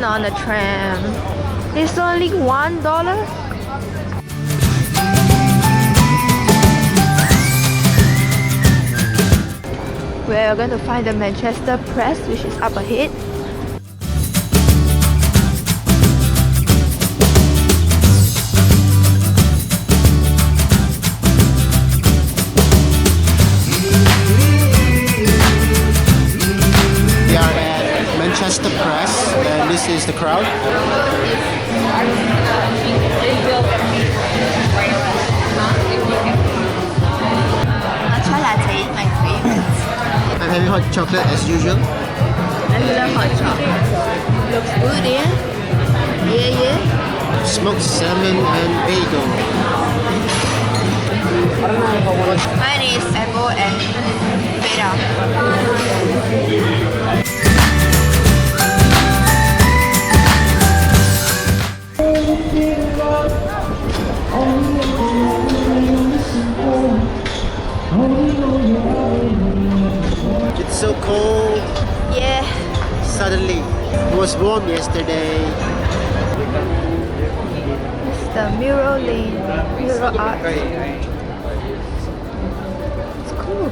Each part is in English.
on the tram. It's only $1. We're going to find the Manchester Press, which is up ahead. We are at Manchester Press, and this is the crowd. Matcha latte is my favorite. I'm having hot chocolate as usual. Regular hot chocolate. Looks good, yeah? Yeah. Smoked salmon and bagel. Mine is apple and feta. It's so cold. Yeah. Suddenly, it was warm yesterday. It's the mural lane, mural art. It's cool.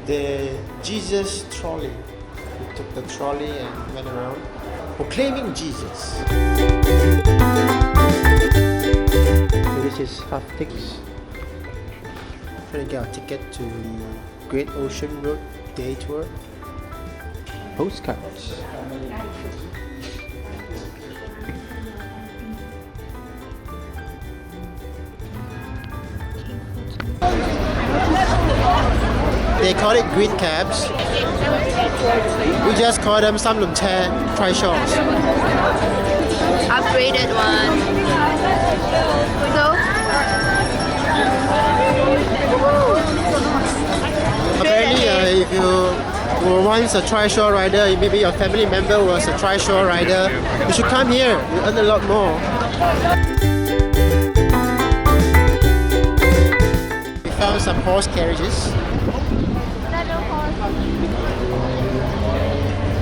The Jesus trolley. We took the trolley and went around proclaiming Jesus. So this is half Tix. Trying to get our ticket to Great Ocean Road Day Tour. Postcards. They call it green cabs. We just call them Samlum Chair trishaws. Upgraded one. So apparently, if you were once a trishaw rider, maybe your family member was a trishaw rider, you should come here. You earn a lot more. We found some horse carriages.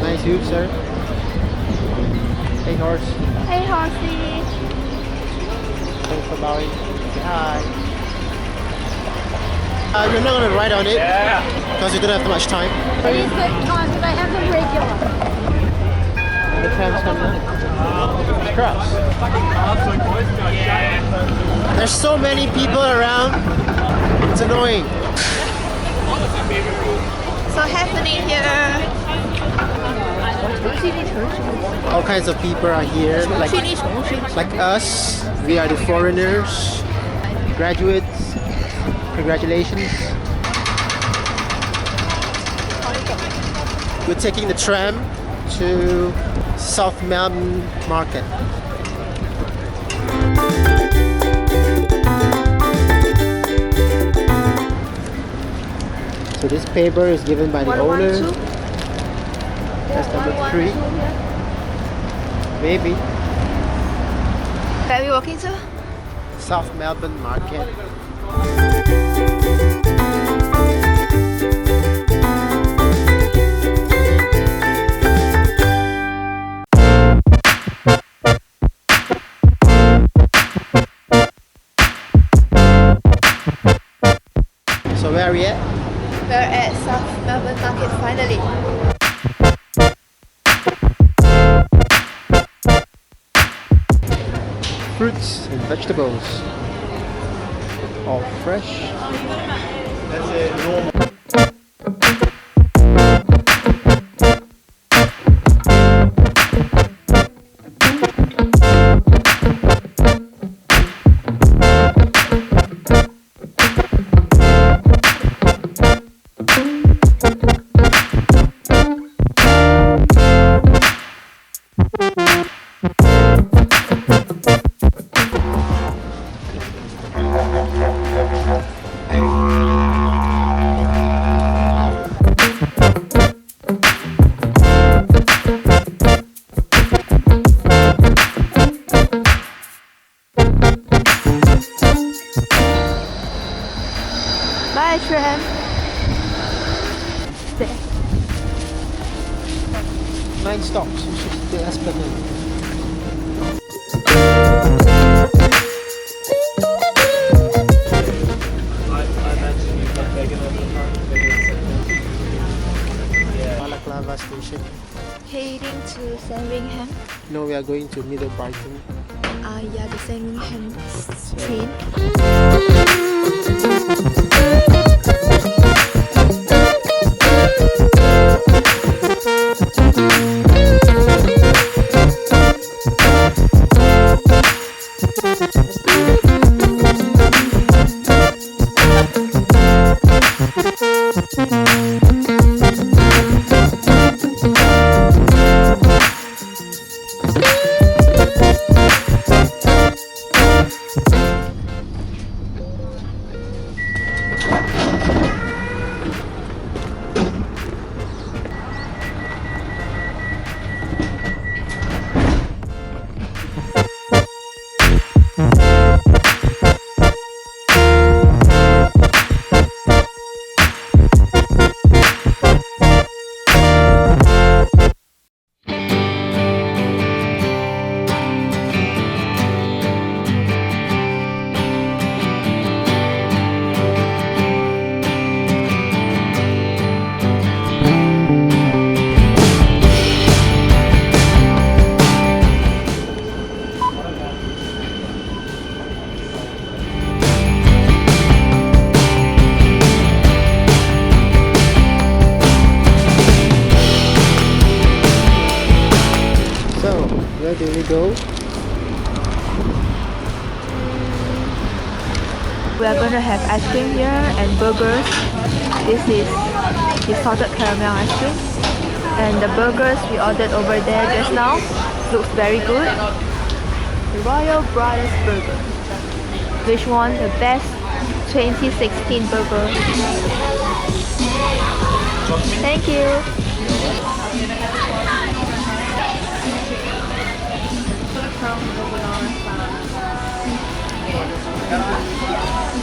Nice view, sir. Hey, horse. hey horsey. Thanks for bowing. Say hi. You're not going to ride on it because you don't have much time. Please get on, but I have the regular. And the tram's coming in. Cross. There's so many people around. It's annoying. So happening here. All kinds of people are here, like us. We are the foreigners, graduates. Congratulations. We're taking the tram to South Melbourne Market. So this paper is given by the owner. That's number 3. Maybe. Where are we walking to? South Melbourne Market. So where are we at? We're at South Melbourne Market finally. Fruits and vegetables. All fresh. That's it, normal. Bye, tram. There. 9 stops. You should do Esplanade. Balaclava station. Heading to Sandringham. No, we are going to Middle Brighton. Yeah, the Sandringham train. Where do we go? We are going to have ice cream here and burgers. This is the salted caramel ice cream. And the burgers we ordered over there just now looks very good. The Royal Brothers Burger. Which won the best 2016 burger. Thank you.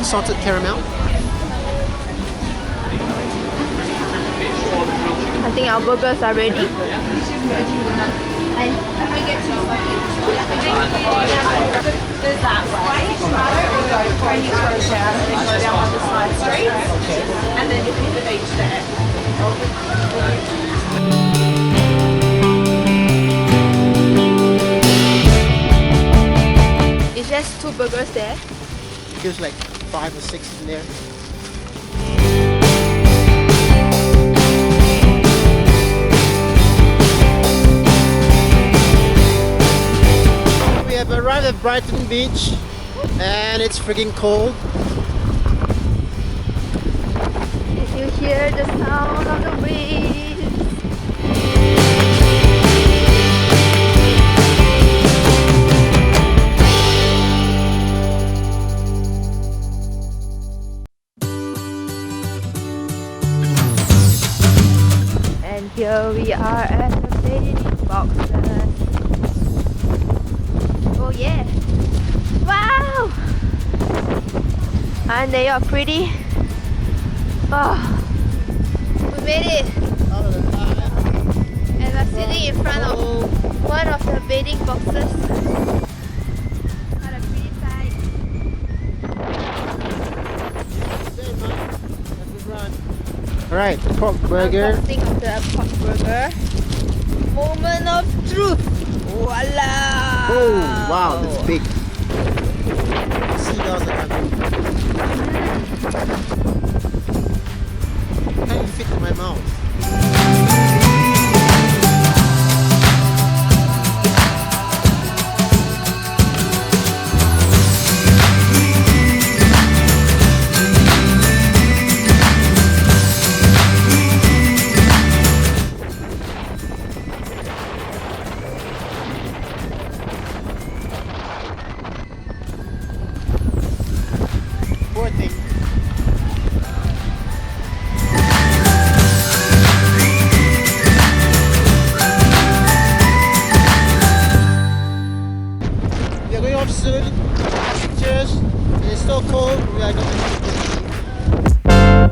Salted caramel. I think our burgers are ready. There's that way, go down on the side street, and then you hit the beach there. It's just 2 burgers there. Feels like 5 or 6 in there. We have arrived at Brighton Beach and it's freaking cold. If you hear the sound of the waves. And here we are at the bathing boxes. Oh yeah! Wow! And they are pretty. Oh, we made it! And we're sitting in front of one of the bathing boxes. What a pretty sight! Alright, pork burger. Think of the pork burger. Moment of truth! Voila! Oh, wow, that's big. Seagulls are coming. Can't even fit in my mouth. Poor thing. We are going off soon. Cheers. It's so cold. We are going to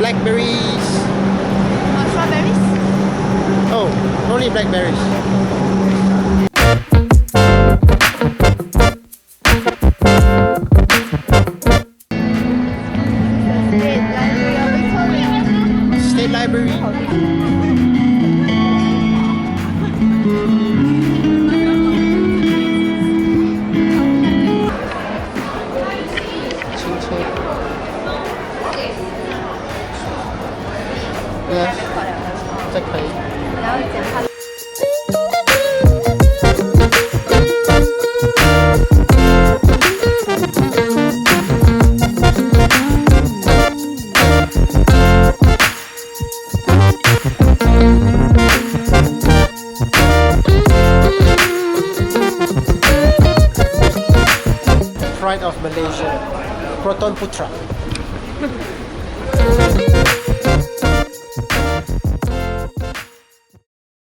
blackberries. Strawberries? Oh, only blackberries. State Library. Yeah, 这可以。然后检查。Pride of Malaysia, Proton Putra.